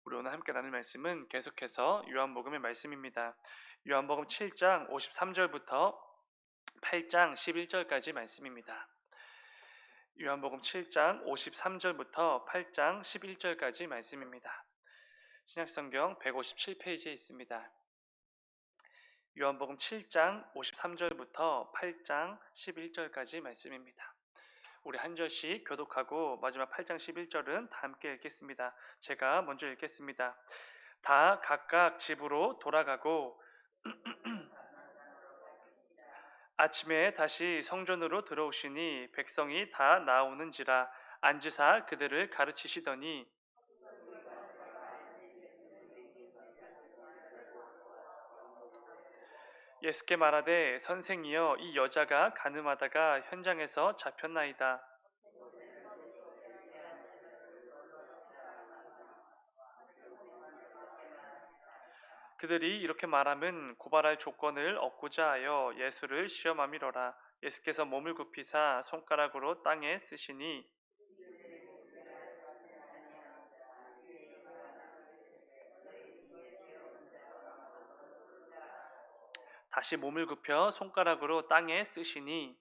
우리 오늘 함께 나눌 말씀은 계속해서 요한복음의 말씀입니다. 요한복음 7장 53절부터 8장 11절까지 말씀입니다. 요한복음 7장 53절부터 8장 11절까지 말씀입니다. 신약성경 157페이지에 있습니다. 요한복음 7장 53절부터 8장 11절까지 말씀입니다. 우리 한 절씩 교독하고 마지막 8장 11절은 다 함께 읽겠습니다. 제가 먼저 읽겠습니다. 다 각각 집으로 돌아가고 아침에 다시 성전으로 들어오시니 백성이 다 나오는지라 앉으사 그들을 가르치시더니 예수께 말하되 선생이여 이 여자가 간음하다가 현장에서 잡혔나이다. 그들이 이렇게 말함은 고발할 조건을 얻고자 하여 예수를 시험함이로라. 예수께서 몸을 굽히사 손가락으로 땅에 쓰시니 다시 몸을 굽혀 손가락으로 땅에 쓰시니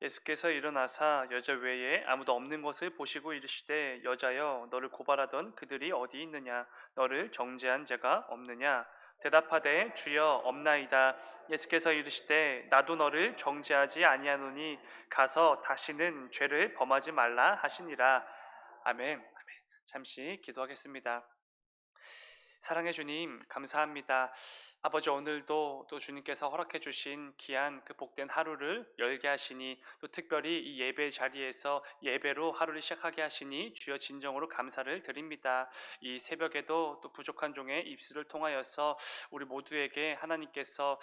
예수께서 일어나사 여자 외에 아무도 없는 것을 보시고 이르시되 여자여 너를 고발하던 그들이 어디 있느냐 너를 정죄한 자가 없느냐 대답하되 주여 없나이다. 예수께서 이르시되 나도 너를 정죄하지 아니하노니 가서 다시는 죄를 범하지 말라 하시니라. 아멘. 아멘. 잠시 기도하겠습니다. 사랑해 주님, 감사합니다. 아버지, 오늘도 또 주님께서 허락해 주신 귀한 그 복된 하루를 열게 하시니 또 특별히 이 예배 자리에서 예배로 하루를 시작하게 하시니 주여 진정으로 감사를 드립니다. 이 새벽에도 또 부족한 종의 입술을 통하여서 우리 모두에게 하나님께서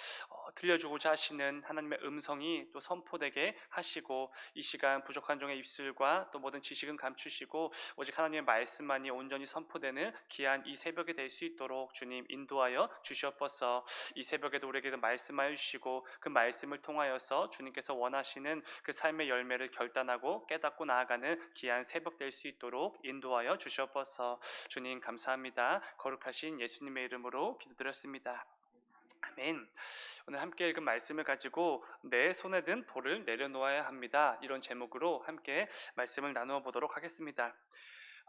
들려주고자 하시는 하나님의 음성이 또 선포되게 하시고 이 시간 부족한 종의 입술과 또 모든 지식은 감추시고 오직 하나님의 말씀만이 온전히 선포되는 귀한 이 새벽이 될 수 있도록 주님 인도하여 주시옵소서. 이 새벽에도 우리에게 말씀하여 주시고 그 말씀을 통하여서 주님께서 원하시는 그 삶의 열매를 결단하고 깨닫고 나아가는 귀한 새벽 될 수 있도록 인도하여 주시옵소서. 주님 감사합니다. 거룩하신 예수님의 이름으로 기도드렸습니다. 아멘. 오늘 함께 읽은 말씀을 가지고 내 손에 든 돌을 내려놓아야 합니다. 이런 제목으로 함께 말씀을 나누어 보도록 하겠습니다.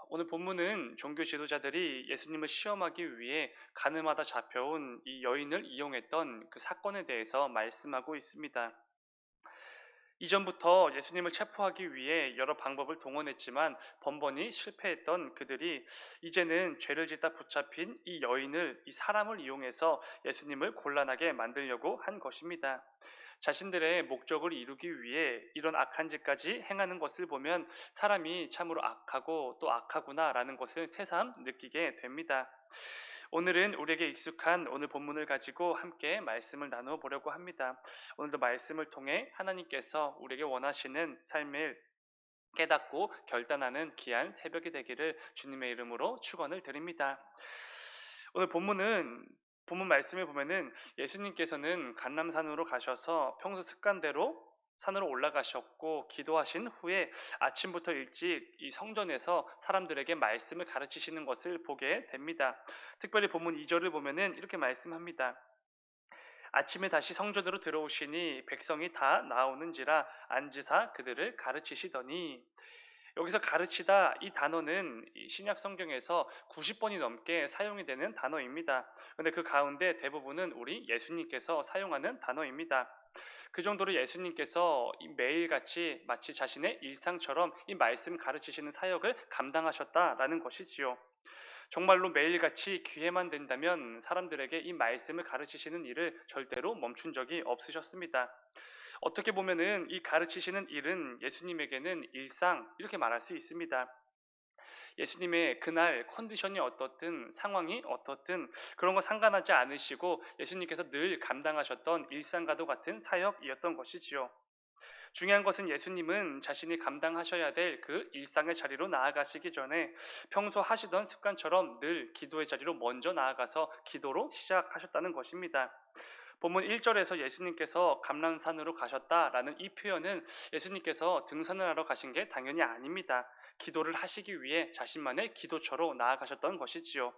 오늘 본문은 종교 지도자들이 예수님을 시험하기 위해 가늠하다 잡혀온 이 여인을 이용했던 그 사건에 대해서 말씀하고 있습니다. 이전부터 예수님을 체포하기 위해 여러 방법을 동원했지만 번번이 실패했던 그들이 이제는 죄를 짓다 붙잡힌 이 여인을, 이 사람을 이용해서 예수님을 곤란하게 만들려고 한 것입니다. 자신들의 목적을 이루기 위해 이런 악한 짓까지 행하는 것을 보면 사람이 참으로 악하고 또 악하구나라는 것을 새삼 느끼게 됩니다. 오늘은 우리에게 익숙한 오늘 본문을 가지고 함께 말씀을 나누어 보려고 합니다. 오늘도 말씀을 통해 하나님께서 우리에게 원하시는 삶을 깨닫고 결단하는 귀한 새벽이 되기를 주님의 이름으로 축원을 드립니다. 오늘 본문 말씀을 보면은 예수님께서는 감람산으로 가셔서 평소 습관대로 산으로 올라가셨고 기도하신 후에 아침부터 일찍 이 성전에서 사람들에게 말씀을 가르치시는 것을 보게 됩니다. 특별히 본문 2절을 보면은 이렇게 말씀합니다. 아침에 다시 성전으로 들어오시니 백성이 다 나오는지라 앉으사 그들을 가르치시더니 여기서 가르치다 이 단어는 이 신약 성경에서 90번이 넘게 사용이 되는 단어입니다. 그런데 그 가운데 대부분은 우리 예수님께서 사용하는 단어입니다. 그 정도로 예수님께서 매일같이 마치 자신의 일상처럼 이 말씀 가르치시는 사역을 감당하셨다라는 것이지요. 정말로 매일같이 기회만 된다면 사람들에게 이 말씀을 가르치시는 일을 절대로 멈춘 적이 없으셨습니다. 어떻게 보면은 이 가르치시는 일은 예수님에게는 일상 이렇게 말할 수 있습니다. 예수님의 그날 컨디션이 어떻든 상황이 어떻든 그런 거 상관하지 않으시고 예수님께서 늘 감당하셨던 일상과도 같은 사역이었던 것이지요. 중요한 것은 예수님은 자신이 감당하셔야 될 그 일상의 자리로 나아가시기 전에 평소 하시던 습관처럼 늘 기도의 자리로 먼저 나아가서 기도로 시작하셨다는 것입니다. 본문 1절에서 예수님께서 감람산으로 가셨다라는 이 표현은 예수님께서 등산을 하러 가신 게 당연히 아닙니다. 기도를 하시기 위해 자신만의 기도처로 나아가셨던 것이지요.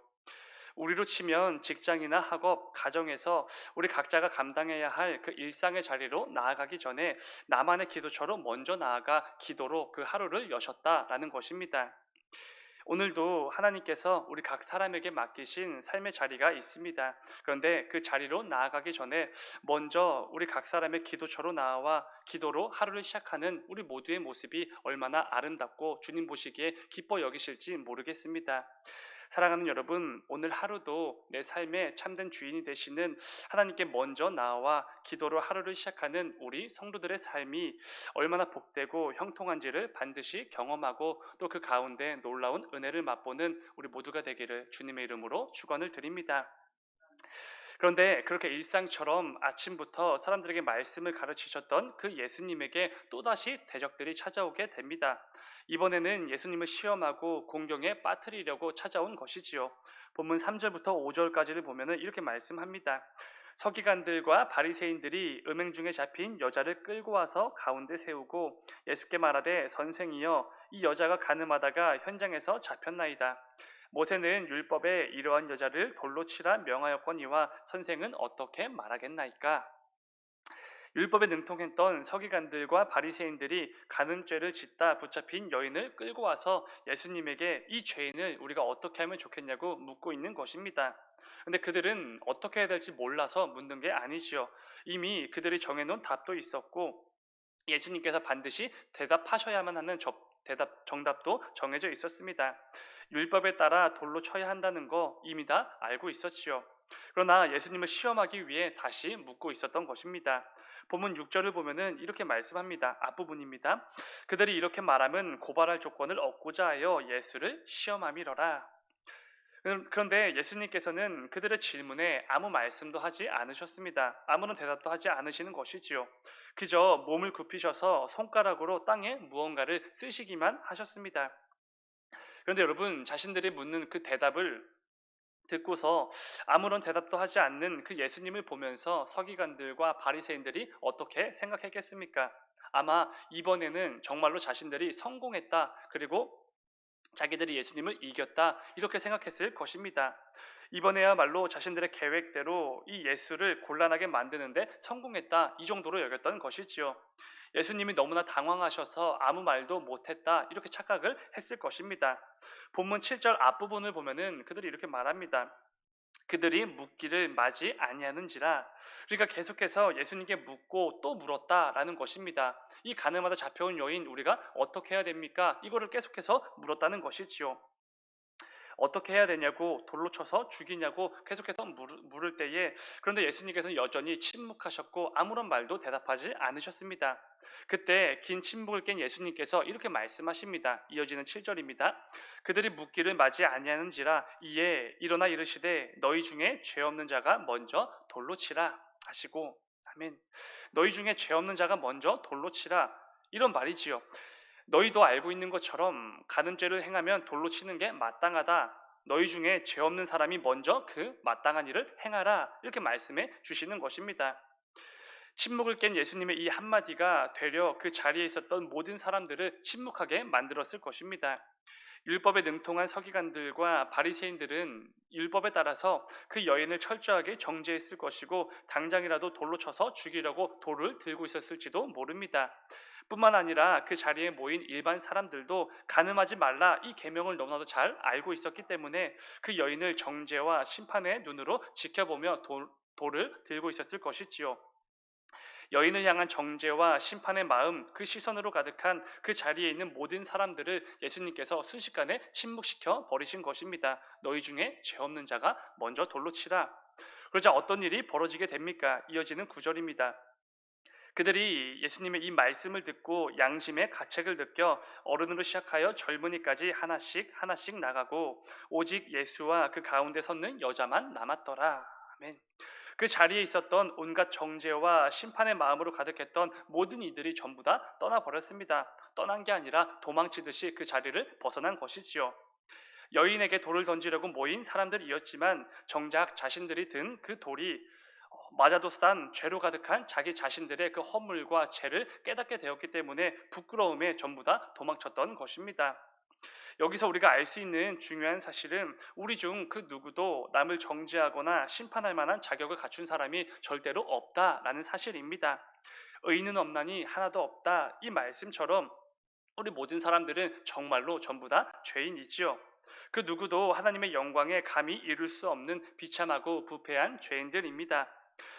우리로 치면 직장이나 학업, 가정에서 우리 각자가 감당해야 할 그 일상의 자리로 나아가기 전에 나만의 기도처로 먼저 나아가 기도로 그 하루를 여셨다라는 것입니다. 오늘도 하나님께서 우리 각 사람에게 맡기신 삶의 자리가 있습니다. 그런데 그 자리로 나아가기 전에 먼저 우리 각 사람의 기도처로 나와 기도로 하루를 시작하는 우리 모두의 모습이 얼마나 아름답고 주님 보시기에 기뻐 여기실지 모르겠습니다. 사랑하는 여러분, 오늘 하루도 내 삶의 참된 주인이 되시는 하나님께 먼저 나와 기도로 하루를 시작하는 우리 성도들의 삶이 얼마나 복되고 형통한지를 반드시 경험하고 또 그 가운데 놀라운 은혜를 맛보는 우리 모두가 되기를 주님의 이름으로 축원을 드립니다. 그런데 그렇게 일상처럼 아침부터 사람들에게 말씀을 가르치셨던 그 예수님에게 또다시 대적들이 찾아오게 됩니다. 이번에는 예수님을 시험하고 공경에 빠뜨리려고 찾아온 것이지요. 본문 3절부터 5절까지를 보면 이렇게 말씀합니다. 서기관들과 바리새인들이 음행 중에 잡힌 여자를 끌고 와서 가운데 세우고 예수께 말하되 선생이여 이 여자가 가늠하다가 현장에서 잡혔나이다. 모세는 율법에 이러한 여자를 돌로 치라 명하였거니와 선생은 어떻게 말하겠나이까? 율법에 능통했던 서기관들과 바리새인들이 간음죄를 짓다 붙잡힌 여인을 끌고 와서 예수님에게 이 죄인을 우리가 어떻게 하면 좋겠냐고 묻고 있는 것입니다. 근데 그들은 어떻게 해야 될지 몰라서 묻는 게 아니지요. 이미 그들이 정해놓은 답도 있었고 예수님께서 반드시 대답하셔야만 하는 정답도 정해져 있었습니다. 율법에 따라 돌로 쳐야 한다는 거 이미 다 알고 있었지요. 그러나 예수님을 시험하기 위해 다시 묻고 있었던 것입니다. 본문 6절을 보면은 이렇게 말씀합니다. 앞부분입니다. 그들이 이렇게 말하면 고발할 조건을 얻고자 하여 예수를 시험함이러라. 그런데 예수님께서는 그들의 질문에 아무 말씀도 하지 않으셨습니다. 아무런 대답도 하지 않으시는 것이지요. 그저 몸을 굽히셔서 손가락으로 땅에 무언가를 쓰시기만 하셨습니다. 그런데 여러분, 자신들이 묻는 그 대답을 듣고서 아무런 대답도 하지 않는 그 예수님을 보면서 서기관들과 바리새인들이 어떻게 생각했겠습니까? 아마 이번에는 정말로 자신들이 성공했다. 그리고 자기들이 예수님을 이겼다. 이렇게 생각했을 것입니다. 이번에야말로 자신들의 계획대로 이 예수를 곤란하게 만드는데 성공했다. 이 정도로 여겼던 것이지요. 예수님이 너무나 당황하셔서 아무 말도 못했다. 이렇게 착각을 했을 것입니다. 본문 7절 앞부분을 보면은 그들이 이렇게 말합니다. 그들이 묻기를 마지 아니하는지라. 그러니까 계속해서 예수님께 묻고 또 물었다라는 것입니다. 이 가늠하다 잡혀온 여인 우리가 어떻게 해야 됩니까? 이거를 계속해서 물었다는 것이지요. 어떻게 해야 되냐고 돌로 쳐서 죽이냐고 계속해서 물을 때에 그런데 예수님께서는 여전히 침묵하셨고 아무런 말도 대답하지 않으셨습니다. 그때 긴 침묵을 깬 예수님께서 이렇게 말씀하십니다. 이어지는 7절입니다. 그들이 묻기를 마지 아니하는지라 이에 일어나 이르시되 너희 중에 죄 없는 자가 먼저 돌로 치라 하시고 아멘. 너희 중에 죄 없는 자가 먼저 돌로 치라 이런 말이지요. 너희도 알고 있는 것처럼 간음죄를 행하면 돌로 치는 게 마땅하다. 너희 중에 죄 없는 사람이 먼저 그 마땅한 일을 행하라. 이렇게 말씀해 주시는 것입니다. 침묵을 깬 예수님의 이 한마디가 되려 그 자리에 있었던 모든 사람들을 침묵하게 만들었을 것입니다. 율법에 능통한 서기관들과 바리새인들은 율법에 따라서 그 여인을 철저하게 정죄했을 것이고 당장이라도 돌로 쳐서 죽이려고 돌을 들고 있었을지도 모릅니다. 뿐만 아니라 그 자리에 모인 일반 사람들도 간음하지 말라 이 계명을 너무나도 잘 알고 있었기 때문에 그 여인을 정죄와 심판의 눈으로 지켜보며 돌을 들고 있었을 것이지요. 여인을 향한 정죄와 심판의 마음, 그 시선으로 가득한 그 자리에 있는 모든 사람들을 예수님께서 순식간에 침묵시켜 버리신 것입니다. 너희 중에 죄 없는 자가 먼저 돌로 치라. 그러자 어떤 일이 벌어지게 됩니까? 이어지는 구절입니다. 그들이 예수님의 이 말씀을 듣고 양심의 가책을 느껴 어른으로 시작하여 젊은이까지 하나씩 하나씩 나가고 오직 예수와 그 가운데 섰는 여자만 남았더라. 아멘. 그 자리에 있었던 온갖 정죄와 심판의 마음으로 가득했던 모든 이들이 전부 다 떠나버렸습니다. 떠난 게 아니라 도망치듯이 그 자리를 벗어난 것이지요. 여인에게 돌을 던지려고 모인 사람들이었지만 정작 자신들이 든 그 돌이 맞아도 싼 죄로 가득한 자기 자신들의 그 허물과 죄를 깨닫게 되었기 때문에 부끄러움에 전부 다 도망쳤던 것입니다. 여기서 우리가 알 수 있는 중요한 사실은 우리 중 그 누구도 남을 정죄하거나 심판할 만한 자격을 갖춘 사람이 절대로 없다라는 사실입니다. 의인은 없나니 하나도 없다. 이 말씀처럼 우리 모든 사람들은 정말로 전부 다 죄인이지요. 그 누구도 하나님의 영광에 감히 이룰 수 없는 비참하고 부패한 죄인들입니다.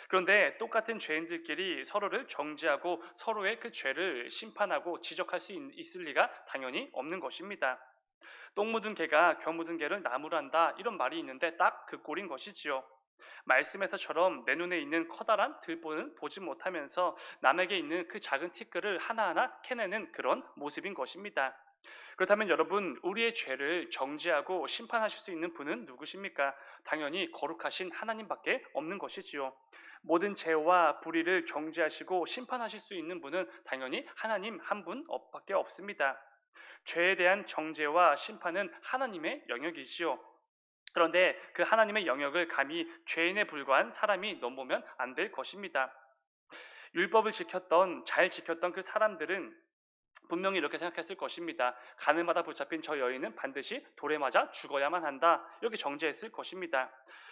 그런데 똑같은 죄인들끼리 서로를 정죄하고 서로의 그 죄를 심판하고 지적할 수 있을 리가 당연히 없는 것입니다. 똥 묻은 개가 겨 묻은 개를 나무란다 이런 말이 있는데 딱 그 꼴인 것이지요. 말씀에서처럼 내 눈에 있는 커다란 들보는 보지 못하면서 남에게 있는 그 작은 티끌을 하나하나 캐내는 그런 모습인 것입니다. 그렇다면 여러분, 우리의 죄를 정죄하고 심판하실 수 있는 분은 누구십니까? 당연히 거룩하신 하나님밖에 없는 것이지요. 모든 죄와 불의를 정죄하시고 심판하실 수 있는 분은 당연히 하나님 한 분밖에 없습니다. 죄에 대한 정죄와 심판은 하나님의 영역이지요. 그런데 그 하나님의 영역을 감히 죄인에 불과한 사람이 넘보면 안 될 것입니다. 율법을 잘 지켰던 그 사람들은 분명히 이렇게 생각했을 것입니다. 가늠하다 붙잡힌 저 여인은 반드시 돌에 맞아 죽어야만 한다. 이렇게 정죄했을 것입니다.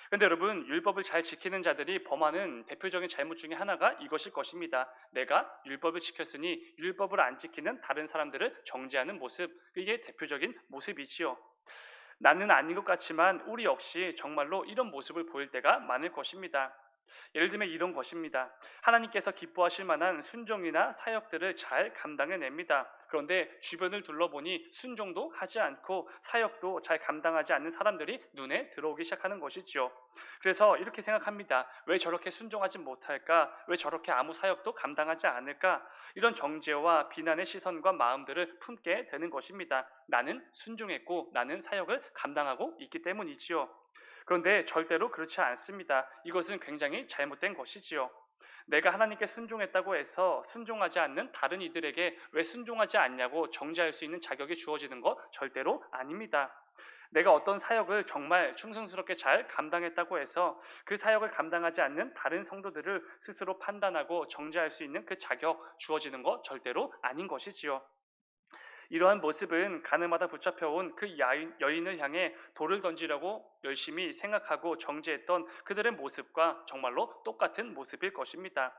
그런데 여러분, 율법을 잘 지키는 자들이 범하는 대표적인 잘못 중에 하나가 이것일 것입니다. 내가 율법을 지켰으니 율법을 안 지키는 다른 사람들을 정죄하는 모습. 이게 대표적인 모습이지요. 나는 아닌 것 같지만 우리 역시 정말로 이런 모습을 보일 때가 많을 것입니다. 예를 들면 이런 것입니다. 하나님께서 기뻐하실 만한 순종이나 사역들을 잘 감당해냅니다. 그런데 주변을 둘러보니 순종도 하지 않고 사역도 잘 감당하지 않는 사람들이 눈에 들어오기 시작하는 것이지요. 그래서 이렇게 생각합니다. 왜 저렇게 순종하지 못할까? 왜 저렇게 아무 사역도 감당하지 않을까? 이런 정죄와 비난의 시선과 마음들을 품게 되는 것입니다. 나는 순종했고 나는 사역을 감당하고 있기 때문이지요. 그런데 절대로 그렇지 않습니다. 이것은 굉장히 잘못된 것이지요. 내가 하나님께 순종했다고 해서 순종하지 않는 다른 이들에게 왜 순종하지 않냐고 정죄할 수 있는 자격이 주어지는 것 절대로 아닙니다. 내가 어떤 사역을 정말 충성스럽게 잘 감당했다고 해서 그 사역을 감당하지 않는 다른 성도들을 스스로 판단하고 정죄할 수 있는 그 자격 주어지는 것 절대로 아닌 것이지요. 이러한 모습은 가늠하다 붙잡혀온 그 여인을 향해 돌을 던지려고 열심히 생각하고 정죄했던 그들의 모습과 정말로 똑같은 모습일 것입니다.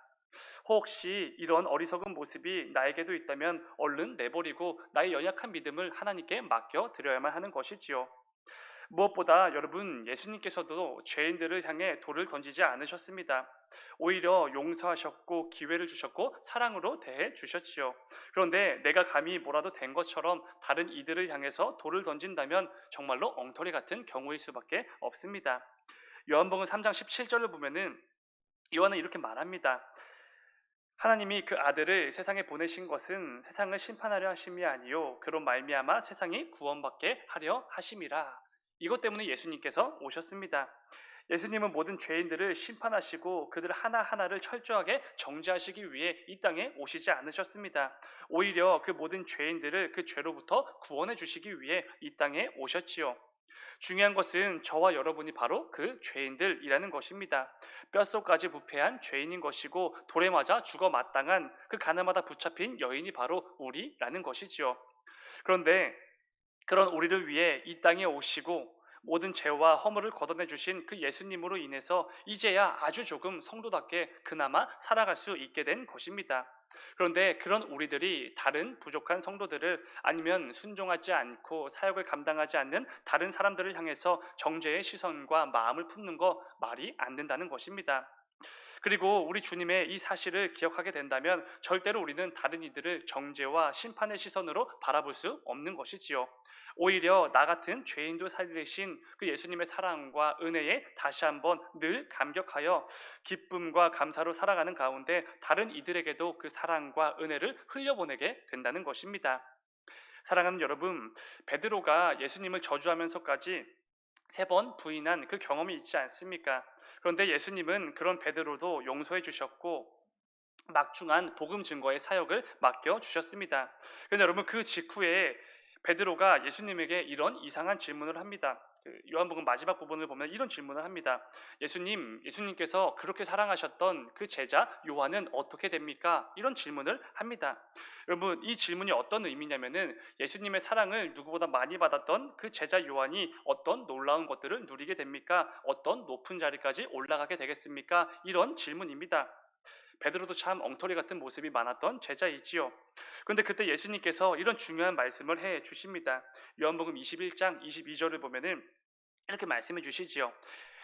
혹시 이런 어리석은 모습이 나에게도 있다면 얼른 내버리고 나의 연약한 믿음을 하나님께 맡겨 드려야만 하는 것이지요. 무엇보다 여러분, 예수님께서도 죄인들을 향해 돌을 던지지 않으셨습니다. 오히려 용서하셨고 기회를 주셨고 사랑으로 대해 주셨지요. 그런데 내가 감히 뭐라도 된 것처럼 다른 이들을 향해서 돌을 던진다면 정말로 엉터리 같은 경우일 수밖에 없습니다. 요한복음 3장 17절을 보면은 요한은 이렇게 말합니다. 하나님이 그 아들을 세상에 보내신 것은 세상을 심판하려 하심이 아니요 그로 말미암아 세상이 구원받게 하려 하심이라. 이것 때문에 예수님께서 오셨습니다. 예수님은 모든 죄인들을 심판하시고 그들 하나하나를 철저하게 정죄하시기 위해 이 땅에 오시지 않으셨습니다. 오히려 그 모든 죄인들을 그 죄로부터 구원해 주시기 위해 이 땅에 오셨지요. 중요한 것은 저와 여러분이 바로 그 죄인들이라는 것입니다. 뼛속까지 부패한 죄인인 것이고 돌에 맞아 죽어 마땅한 그 가늠하다 붙잡힌 여인이 바로 우리라는 것이지요. 그런데 그런 우리를 위해 이 땅에 오시고 모든 죄와 허물을 걷어내 주신 그 예수님으로 인해서 이제야 아주 조금 성도답게 그나마 살아갈 수 있게 된 것입니다. 그런데 그런 우리들이 다른 부족한 성도들을 아니면 순종하지 않고 사역을 감당하지 않는 다른 사람들을 향해서 정죄의 시선과 마음을 품는 거 말이 안 된다는 것입니다. 그리고 우리 주님의 이 사실을 기억하게 된다면 절대로 우리는 다른 이들을 정죄와 심판의 시선으로 바라볼 수 없는 것이지요. 오히려 나 같은 죄인도 살리신 그 예수님의 사랑과 은혜에 다시 한번 늘 감격하여 기쁨과 감사로 살아가는 가운데 다른 이들에게도 그 사랑과 은혜를 흘려보내게 된다는 것입니다. 사랑하는 여러분, 베드로가 예수님을 저주하면서까지 3번 부인한 그 경험이 있지 않습니까? 그런데 예수님은 그런 베드로도 용서해 주셨고 막중한 복음 증거의 사역을 맡겨 주셨습니다. 그런데 여러분 그 직후에 베드로가 예수님에게 이런 이상한 질문을 합니다. 요한복음 마지막 부분을 보면 이런 질문을 합니다. 예수님께서 그렇게 사랑하셨던 그 제자 요한은 어떻게 됩니까? 이런 질문을 합니다. 여러분 이 질문이 어떤 의미냐면은 예수님의 사랑을 누구보다 많이 받았던 그 제자 요한이 어떤 놀라운 것들을 누리게 됩니까? 어떤 높은 자리까지 올라가게 되겠습니까? 이런 질문입니다. 베드로도 참 엉터리 같은 모습이 많았던 제자이지요. 그런데 그때 예수님께서 이런 중요한 말씀을 해 주십니다. 요한복음 21장 22절을 보면은 이렇게 말씀해 주시지요.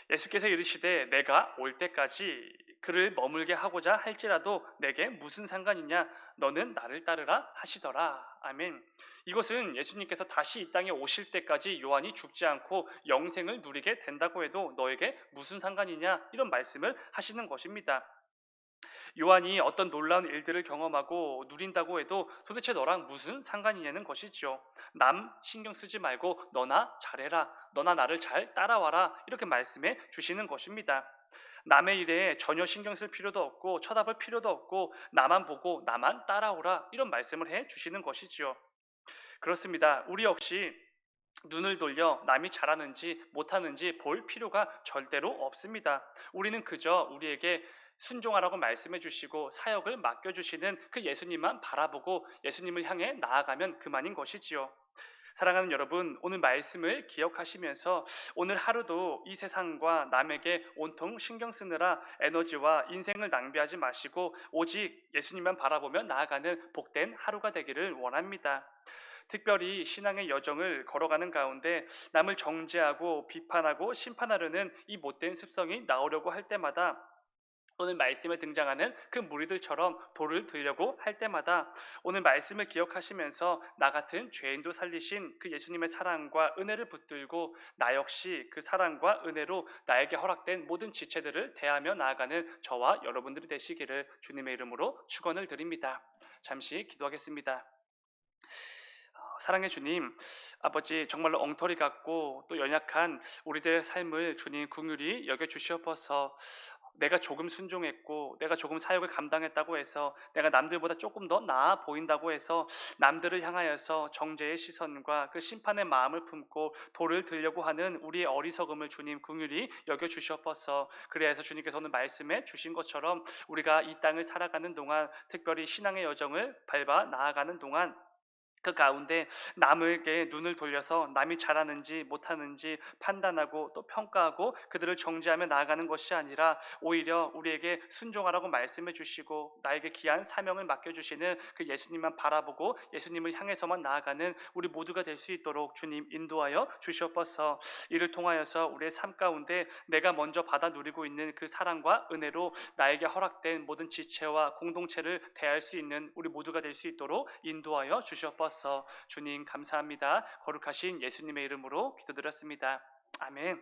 예수께서 이르시되 내가 올 때까지 그를 머물게 하고자 할지라도 내게 무슨 상관이냐 너는 나를 따르라 하시더라. 아멘. 이것은 예수님께서 다시 이 땅에 오실 때까지 요한이 죽지 않고 영생을 누리게 된다고 해도 너에게 무슨 상관이냐 이런 말씀을 하시는 것입니다. 요한이 어떤 놀라운 일들을 경험하고 누린다고 해도 도대체 너랑 무슨 상관이냐는 것이지요. 남 신경 쓰지 말고 너나 잘해라. 너나 나를 잘 따라와라. 이렇게 말씀해 주시는 것입니다. 남의 일에 전혀 신경 쓸 필요도 없고 쳐다볼 필요도 없고 나만 보고 나만 따라오라. 이런 말씀을 해 주시는 것이지요. 그렇습니다. 우리 역시 눈을 돌려 남이 잘하는지 못하는지 볼 필요가 절대로 없습니다. 우리는 그저 우리에게 순종하라고 말씀해 주시고 사역을 맡겨 주시는 그 예수님만 바라보고 예수님을 향해 나아가면 그만인 것이지요. 사랑하는 여러분, 오늘 말씀을 기억하시면서 오늘 하루도 이 세상과 남에게 온통 신경 쓰느라 에너지와 인생을 낭비하지 마시고 오직 예수님만 바라보며 나아가는 복된 하루가 되기를 원합니다. 특별히 신앙의 여정을 걸어가는 가운데 남을 정죄하고 비판하고 심판하려는 이 못된 습성이 나오려고 할 때마다 오늘 말씀에 등장하는 그 무리들처럼 돌을 들려고 할 때마다 오늘 말씀을 기억하시면서 나 같은 죄인도 살리신 그 예수님의 사랑과 은혜를 붙들고 나 역시 그 사랑과 은혜로 나에게 허락된 모든 지체들을 대하며 나아가는 저와 여러분들이 되시기를 주님의 이름으로 축원을 드립니다. 잠시 기도하겠습니다. 사랑의 주님, 아버지 정말로 엉터리 같고 또 연약한 우리들의 삶을 주님 긍휼히 여겨 주시옵소서. 내가 조금 순종했고 내가 조금 사역을 감당했다고 해서 내가 남들보다 조금 더 나아 보인다고 해서 남들을 향하여서 정죄의 시선과 그 심판의 마음을 품고 돌을 들려고 하는 우리의 어리석음을 주님 긍휼히 여겨 주시옵소서. 그래서 주님께서 오늘 말씀해 주신 것처럼 우리가 이 땅을 살아가는 동안 특별히 신앙의 여정을 밟아 나아가는 동안 그 가운데 남에게 눈을 돌려서 남이 잘하는지 못하는지 판단하고 또 평가하고 그들을 정죄하며 나아가는 것이 아니라 오히려 우리에게 순종하라고 말씀해 주시고 나에게 귀한 사명을 맡겨주시는 그 예수님만 바라보고 예수님을 향해서만 나아가는 우리 모두가 될 수 있도록 주님 인도하여 주시옵소서. 이를 통하여서 우리의 삶 가운데 내가 먼저 받아 누리고 있는 그 사랑과 은혜로 나에게 허락된 모든 지체와 공동체를 대할 수 있는 우리 모두가 될 수 있도록 인도하여 주시옵소서. 주님 감사합니다. 거룩하신 예수님의 이름으로 기도드렸습니다. 아멘.